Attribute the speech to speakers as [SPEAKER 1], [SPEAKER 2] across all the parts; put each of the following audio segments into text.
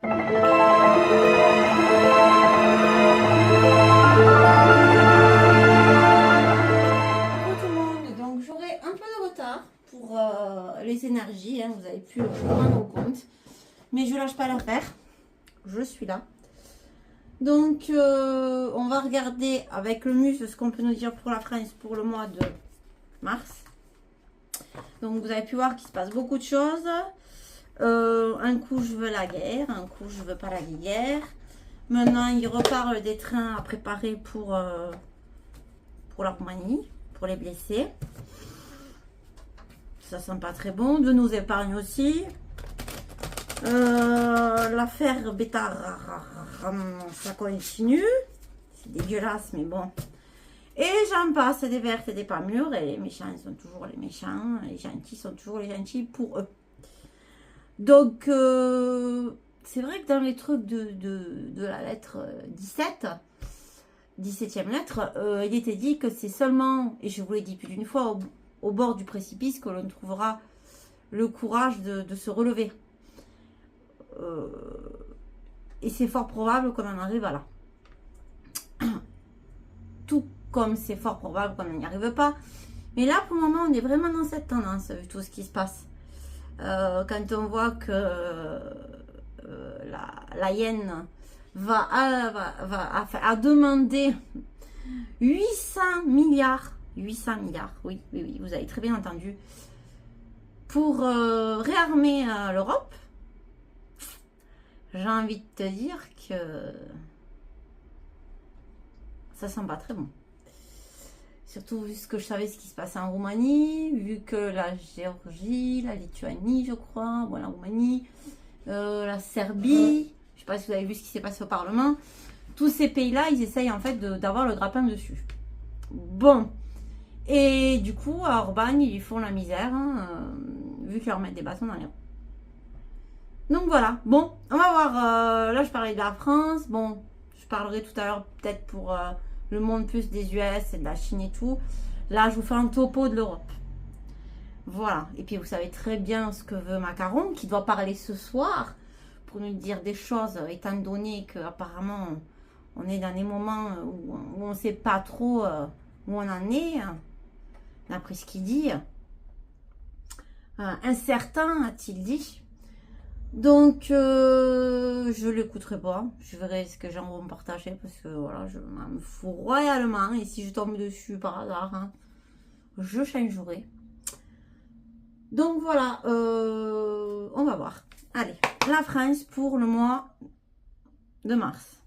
[SPEAKER 1] Tout le monde, donc j'aurai un peu de retard pour les énergies, hein, vous avez pu le prendre en compte, mais je lâche pas l'affaire, je suis là. Donc on va regarder avec le Muse ce qu'on peut nous dire pour la France pour le mois de mars. Donc vous avez pu voir qu'il se passe beaucoup de choses. Un coup je veux la guerre, un coup je veux pas la guerre. Maintenant il reparle des trains à préparer pour la Roumanie, pour les blessés. Ça sent pas très bon. De nos épargnes aussi. L'affaire Bétard, ça continue. C'est dégueulasse, mais bon. Et j'en passe des vertes et des pas mûres. Et les méchants sont toujours les méchants. Les gentils sont toujours les gentils pour eux. Donc, c'est vrai que dans les trucs de la lettre 17e lettre, il était dit que c'est seulement, et je vous l'ai dit plus d'une fois, au bord du précipice que l'on trouvera le courage de se relever. Et c'est fort probable qu'on en arrive à là. Tout comme c'est fort probable qu'on n'y arrive pas. Mais là, pour le moment, on est vraiment dans cette tendance, vu tout ce qui se passe. Quand on voit que la Yen a demandé 800 milliards, oui, vous avez très bien entendu, pour réarmer l'Europe. J'ai envie de te dire que ça sent pas très bon. Surtout vu ce que je savais ce qui se passait en Roumanie, vu que la Géorgie, la Lituanie, je crois, bon, la Roumanie, la Serbie, je sais pas si vous avez vu ce qui s'est passé au Parlement. Tous ces pays-là, ils essayent en fait d'avoir le grappin dessus. Bon. Et du coup, à Orban, ils lui font la misère, hein, vu qu'ils leur mettent des bâtons dans les roues. Donc voilà, bon, on va voir, là je parlais de la France, bon, je parlerai tout à l'heure peut-être pour le monde plus des US et de la Chine et tout. Là, je vous fais un topo de l'Europe. Voilà, et puis vous savez très bien ce que veut Macron, qui doit parler ce soir pour nous dire des choses, étant donné qu'apparemment on est dans des moments où on ne sait pas trop où on en est, d'après ce qu'il dit. Incertain, a-t-il dit. Donc, je l'écouterai pas. Je verrai ce que gens vont me partager parce que voilà, je m'en fous royalement. Et si je tombe dessus par hasard, hein, je changerai. Donc voilà, on va voir. Allez, la France pour le mois de mars.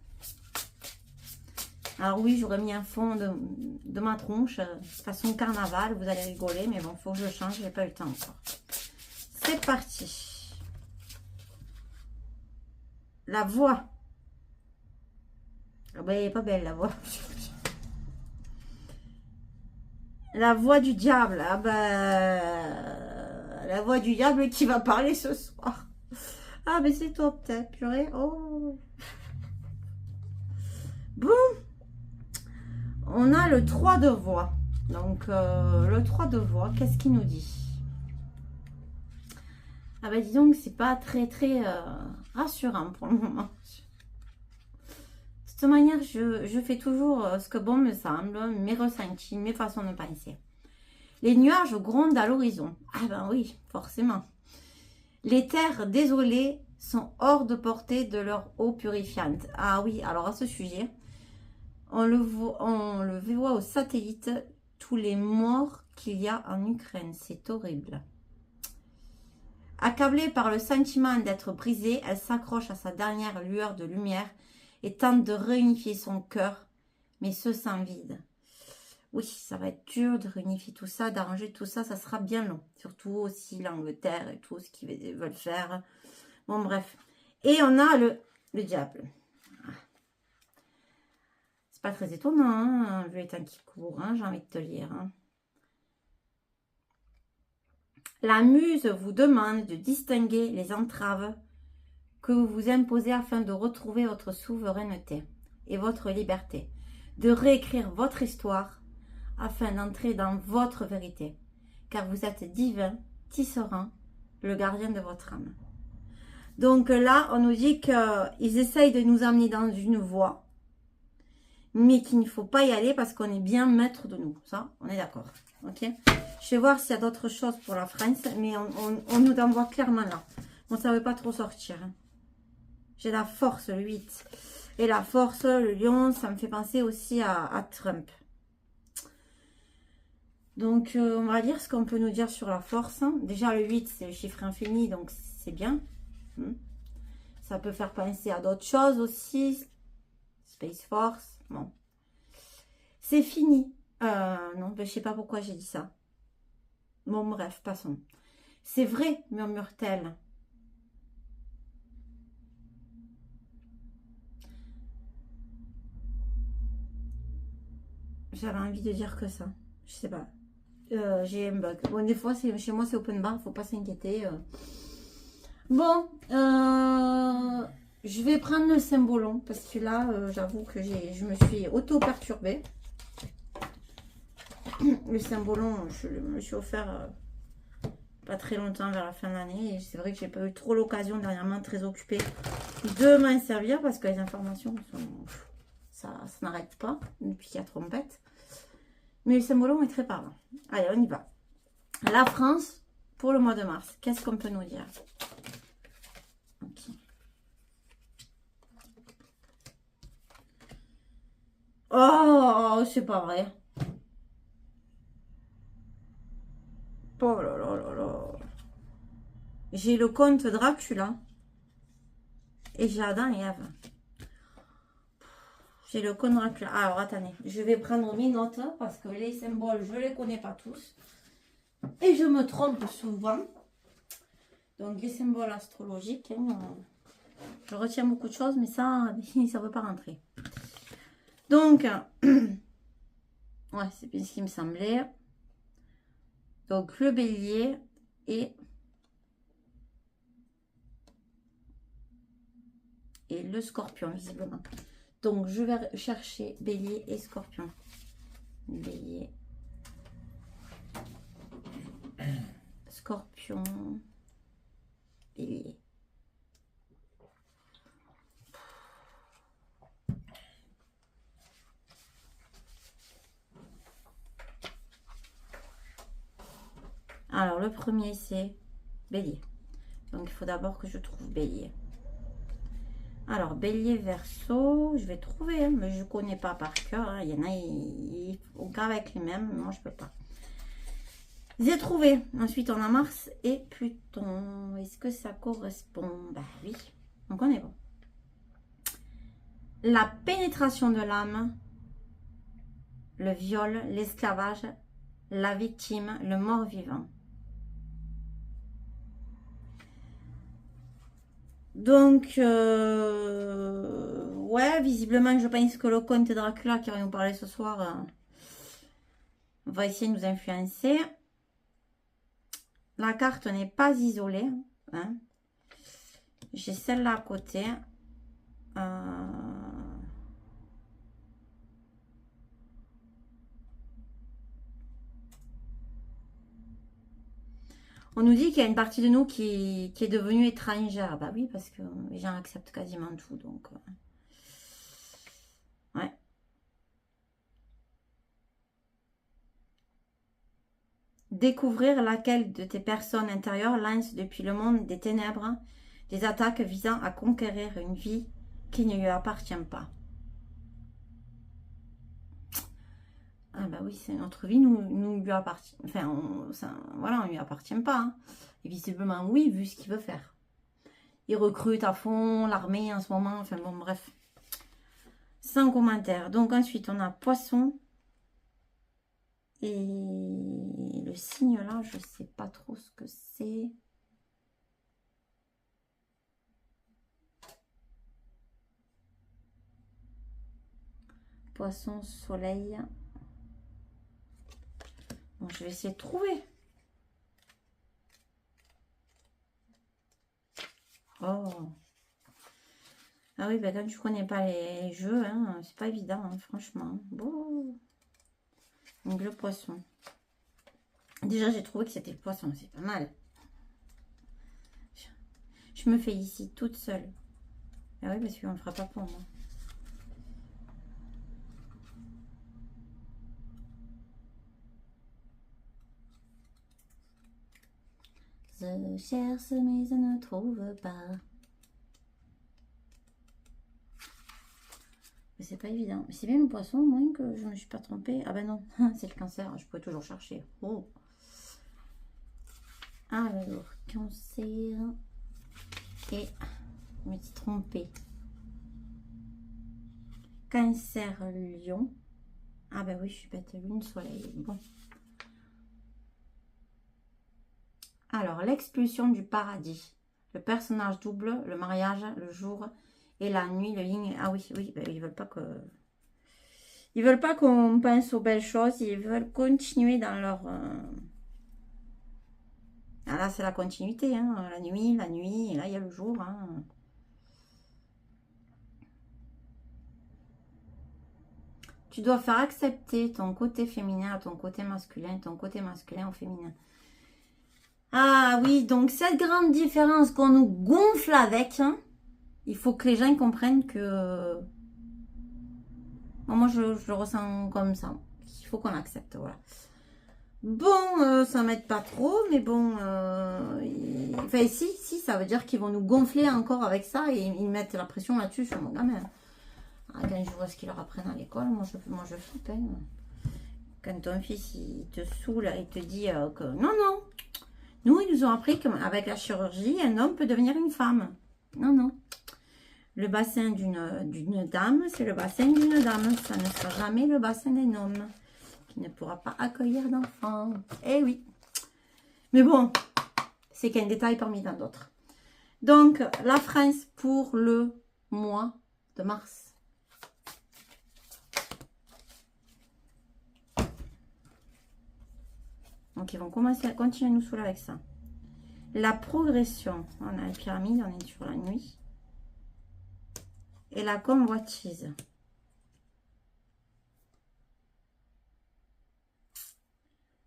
[SPEAKER 1] Alors oui, j'aurais mis un fond de ma tronche, façon carnaval, vous allez rigoler, mais bon, faut que je change, j'ai pas eu le temps encore. C'est parti. La voix. Ah ben, elle est pas belle, la voix. La voix du diable. Ah ben, la voix du diable qui va parler ce soir. Ah ben, c'est toi peut-être, purée. Oh. Bon. On a le 3 de voix. Donc, le 3 de voix, qu'est-ce qu'il nous dit? Ah ben, dis donc, c'est pas très rassurant pour le moment. De toute manière, je fais toujours ce que bon me semble, mes ressentis, mes façons de penser. Les nuages grondent à l'horizon. Ah ben oui, forcément. Les terres désolées sont hors de portée de leur eau purifiante. Ah oui, alors à ce sujet, on le voit au satellite, tous les morts qu'il y a en Ukraine. C'est horrible. Accablée par le sentiment d'être brisée, elle s'accroche à sa dernière lueur de lumière et tente de réunifier son cœur, mais se sent vide. Oui, ça va être dur de réunifier tout ça, d'arranger tout ça, ça sera bien long. Surtout aussi l'Angleterre et tout ce qu'ils veulent faire. Bon, bref. Et on a le diable. C'est pas très étonnant, hein, vu les temps qui court, hein, j'ai envie de te lire. Hein. La muse vous demande de distinguer les entraves que vous vous imposez afin de retrouver votre souveraineté et votre liberté, de réécrire votre histoire afin d'entrer dans votre vérité, car vous êtes divin, tisserand, le gardien de votre âme. Donc là, on nous dit qu'ils essayent de nous amener dans une voie, mais qu'il ne faut pas y aller parce qu'on est bien maître de nous. Ça, on est d'accord. Ok. Je vais voir s'il y a d'autres choses pour la France, mais on nous envoie clairement là. On ne savait pas trop sortir. Hein. J'ai la force, le 8. Et la force, le lion, ça me fait penser aussi à Trump. Donc, on va lire ce qu'on peut nous dire sur la force. Déjà, le 8, c'est le chiffre infini, donc c'est bien. Ça peut faire penser à d'autres choses aussi. Space Force, bon. C'est fini. Non, ben, je sais pas pourquoi j'ai dit ça. Bon, bref, passons. C'est vrai, murmure-t-elle. J'avais envie de dire que ça. Je sais pas. J'ai un bug. Bon, des fois, chez moi, c'est open bar. Faut pas s'inquiéter. Bon. Je vais prendre le symbolon. Parce que là, j'avoue que je me suis auto-perturbée. Le symbolon, je me suis offert pas très longtemps vers la fin de l'année. Et c'est vrai que j'ai pas eu trop l'occasion dernièrement, très occupée, de m'en servir. Parce que les informations, ça n'arrête pas depuis qu'il y a trompette. Mais le symbolon est très parlant. Allez, on y va. La France, pour le mois de mars, qu'est-ce qu'on peut nous dire? Ok. Oh, c'est pas vrai. Oh là là là là. J'ai le comte Dracula. Et j'ai Adam et Ève. J'ai le comte Dracula. Alors, attendez. Je vais prendre mes notes parce que les symboles, je ne les connais pas tous. Et je me trompe souvent. Donc, les symboles astrologiques, hein, je retiens beaucoup de choses, mais ça ne veut pas rentrer. Donc, ouais, c'est bien ce qui me semblait. Donc, le bélier et le scorpion, visiblement. Donc, je vais chercher bélier et scorpion. Bélier. Scorpion. Bélier. Alors, le premier, c'est bélier. Donc, il faut d'abord que je trouve bélier. Alors, bélier, verseau, je vais trouver, hein, mais je ne connais pas par cœur. Hein. Il y en a, ils font qu'avec les mêmes, moi, je ne peux pas. J'ai trouvé. Ensuite, on a Mars et Pluton. Est-ce que ça correspond? Bah oui, donc on est bon. La pénétration de l'âme, le viol, l'esclavage, la victime, le mort-vivant. Donc, ouais, visiblement, je pense que le comte Dracula qui va nous parler ce soir va essayer de nous influencer. La carte n'est pas isolée. Hein. J'ai celle-là à côté. On nous dit qu'il y a une partie de nous qui est devenue étrangère. Bah oui, parce que les gens acceptent quasiment tout. Donc, ouais. Découvrir laquelle de tes personnes intérieures lance depuis le monde des ténèbres des attaques visant à conquérir une vie qui ne lui appartient pas. Ah bah oui, c'est notre vie, nous lui appartient. Enfin, voilà, on lui appartient pas. Hein. Et visiblement, oui, vu ce qu'il veut faire. Il recrute à fond l'armée en ce moment. Enfin bon, bref. Sans commentaire. Donc ensuite, on a poisson. Et le signe là, je sais pas trop ce que c'est. Poisson, soleil. Bon, je vais essayer de trouver. Oh. Ah oui, ben quand tu connais pas les jeux, hein, c'est pas évident, hein, franchement. Bon. Donc le poisson. Déjà, j'ai trouvé que c'était le poisson, c'est pas mal. Je me félicite toute seule. Ah oui, parce qu'on ne le fera pas pour moi. Je cherche mais je ne trouve pas. Mais c'est pas évident. C'est bien le poisson, au moins que je ne me suis pas trompée. Ah ben non, c'est le cancer. Je pourrais toujours chercher. Oh. Alors, cancer. Et je me suis trompée. Cancer, lion. Ah ben oui, je suis bête. Lune, soleil. Bon. Alors, l'expulsion du paradis. Le personnage double, le mariage, le jour et la nuit, le yin. Ah oui, oui, ben, ils veulent pas que... Ils veulent pas qu'on pense aux belles choses. Ils veulent continuer dans leur... Ah là, c'est la continuité. Hein. La nuit, et là, il y a le jour. Hein. Tu dois faire accepter ton côté féminin à ton côté masculin au féminin. Ah oui, donc cette grande différence qu'on nous gonfle avec, hein, il faut que les gens comprennent que... Bon, moi, je le ressens comme ça. Il faut qu'on accepte, voilà. Bon, ça m'aide pas trop, mais bon... Enfin, si, ça veut dire qu'ils vont nous gonfler encore avec ça et ils mettent la pression là-dessus sur mon gamin. Ah, quand je vois ce qu'ils leur apprennent à l'école, moi je flippe. Hein. Quand ton fils il te saoule, il te dit que non, non. Nous, ils nous ont appris qu'avec la chirurgie, un homme peut devenir une femme. Non, non. Le bassin d'une dame, c'est le bassin d'une dame. Ça ne sera jamais le bassin d'un homme qui ne pourra pas accueillir d'enfants. Eh oui. Mais bon, c'est qu'un détail parmi tant d'autres. Donc, la France pour le mois de mars. Donc, ils vont continuer à nous saouler avec ça. La progression. On a une pyramide, on est sur la nuit. Et la convoitise.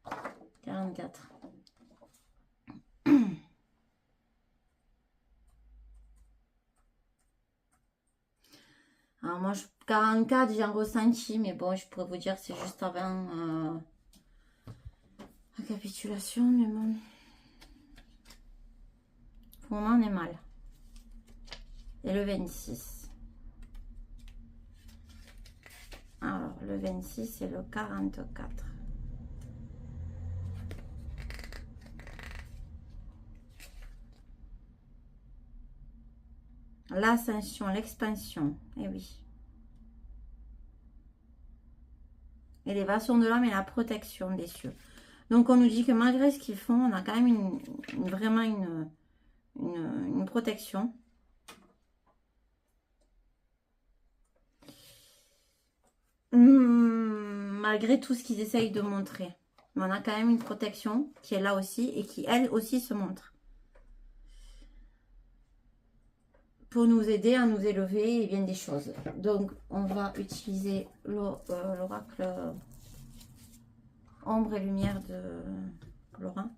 [SPEAKER 1] « 44. Alors moi, 44, j'ai un ressenti, mais bon, je pourrais vous dire c'est juste avant la capitulation, mais bon. Pour moi, on est mal. Et le 26. Alors, le 26, c'est le 44. L'ascension, l'expansion. Eh oui. Élévation de l'âme et la protection des cieux. Donc, on nous dit que malgré ce qu'ils font, on a quand même vraiment une protection. Malgré tout ce qu'ils essayent de montrer. Mais on a quand même une protection qui est là aussi et qui, elle aussi, se montre. Pour nous aider à nous élever et bien des choses. Donc, on va utiliser l'oracle ombre et lumière de Laurent.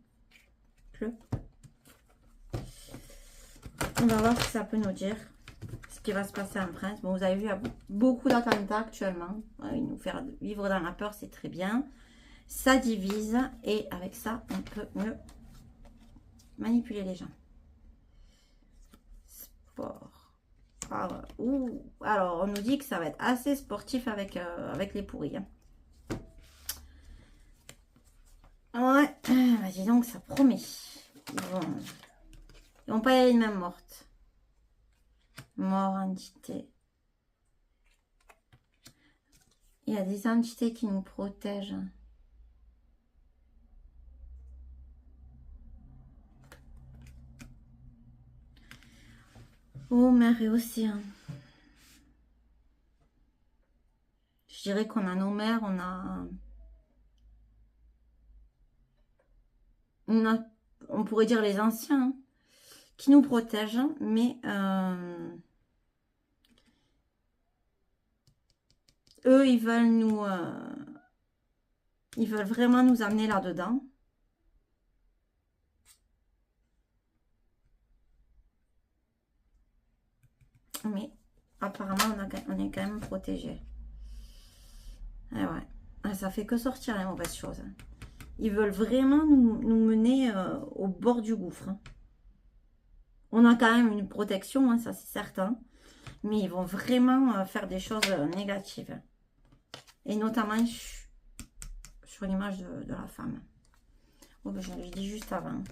[SPEAKER 1] On va voir ce que ça peut nous dire. Ce qui va se passer en France. Bon, vous avez vu, il y a beaucoup d'attentats actuellement. Nous faire vivre dans la peur, c'est très bien. Ça divise. Et avec ça, on peut mieux manipuler les gens. Sport. Alors, on nous dit que ça va être assez sportif avec les pourris. Hein. Ouais, dis donc, ça promet. Ils vont pas y aller de même morte. Mort, entité. Il y a des entités qui nous protègent. Oh, mer et océan. Je dirais qu'on a nos mers, on pourrait dire les anciens, hein, qui nous protègent, mais eux, ils veulent vraiment nous amener là-dedans. Mais apparemment, on est quand même protégé. Et ouais. Ah, ça fait que sortir les mauvaises choses. Ils veulent vraiment nous mener au bord du gouffre. Hein. On a quand même une protection, hein, ça c'est certain. Mais ils vont vraiment faire des choses négatives. Et notamment sur l'image de la femme. Oh, ben, je l'ai dit juste avant.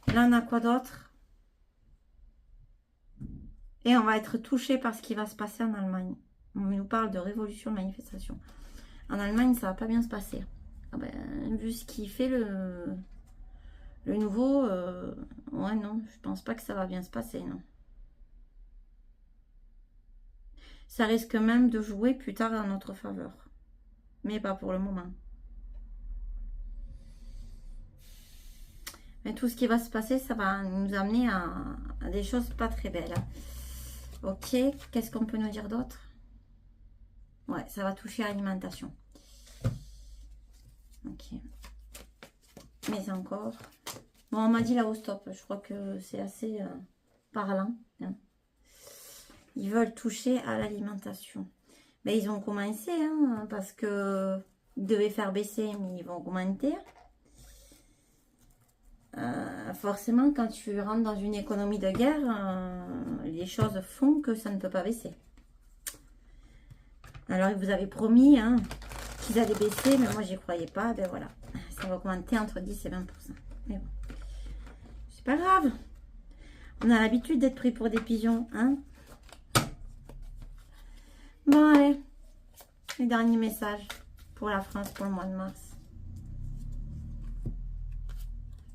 [SPEAKER 1] Là, on a quoi d'autre? Et on va être touché par ce qui va se passer en Allemagne. On nous parle de révolution, de manifestation. En Allemagne, ça va pas bien se passer. Ah ben, vu ce qui fait le nouveau, ouais, non, je pense pas que ça va bien se passer, non. Ça risque même de jouer plus tard en notre faveur. Mais pas pour le moment. Mais tout ce qui va se passer, ça va nous amener à des choses pas très belles. Ok, qu'est-ce qu'on peut nous dire d'autre? Ouais, ça va toucher à l'alimentation. Ok. Mais encore. Bon, on m'a dit là au stop. Je crois que c'est assez parlant. Hein. Ils veulent toucher à l'alimentation. Mais ils ont commencé, hein, parce que ils devaient faire baisser, mais ils vont augmenter. Forcément, quand tu rentres dans une économie de guerre, les choses font que ça ne peut pas baisser. Alors, ils vous avaient promis hein, qu'ils allaient baisser, mais moi, j'y croyais pas. Ben voilà, ça va augmenter entre 10 et 20%. Mais bon, c'est pas grave. On a l'habitude d'être pris pour des pigeons, hein. Bon, allez, les derniers messages pour la France pour le mois de mars.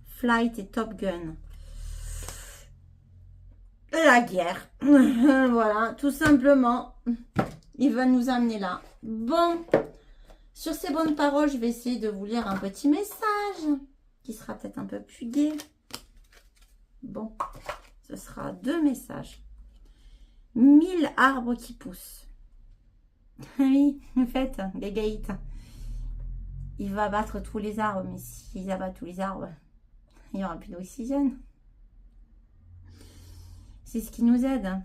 [SPEAKER 1] Flight et Top Gun. La guerre. Voilà, tout simplement. Ils veulent nous amener là. Bon, sur ces bonnes paroles, je vais essayer de vous lire un petit message qui sera peut-être un peu plus gai. Bon, ce sera 2 messages. 1000 arbres qui poussent. Oui, en fait, les gaïtes. Il va abattre tous les arbres, mais s'ils abattent tous les arbres, il n'y aura plus d'oxygène. C'est ce qui nous aide.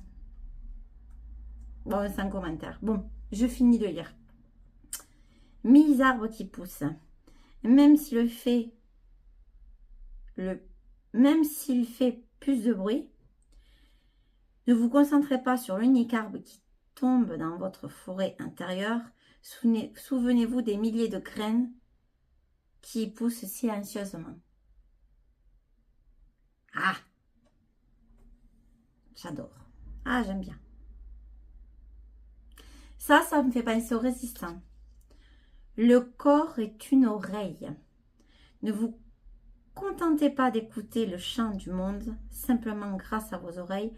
[SPEAKER 1] Bon, c'est un commentaire. Bon, je finis de lire. 1000 arbres qui poussent. Même s'il fait plus de bruit, ne vous concentrez pas sur l'unique arbre qui tombe dans votre forêt intérieure. Souvenez-vous des milliers de graines qui poussent silencieusement. Ah, j'adore. Ah, j'aime bien. Ça me fait penser aux résistants. Le corps est une oreille. Ne vous contentez pas d'écouter le chant du monde, simplement grâce à vos oreilles.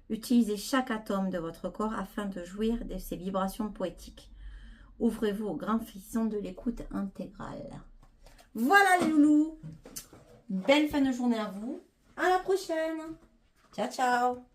[SPEAKER 1] Utilisez chaque atome de votre corps afin de jouir de ces vibrations poétiques. Ouvrez-vous au grand frisson de l'écoute intégrale. Voilà les loulous. Belle fin de journée à vous. À la prochaine. Ciao, ciao.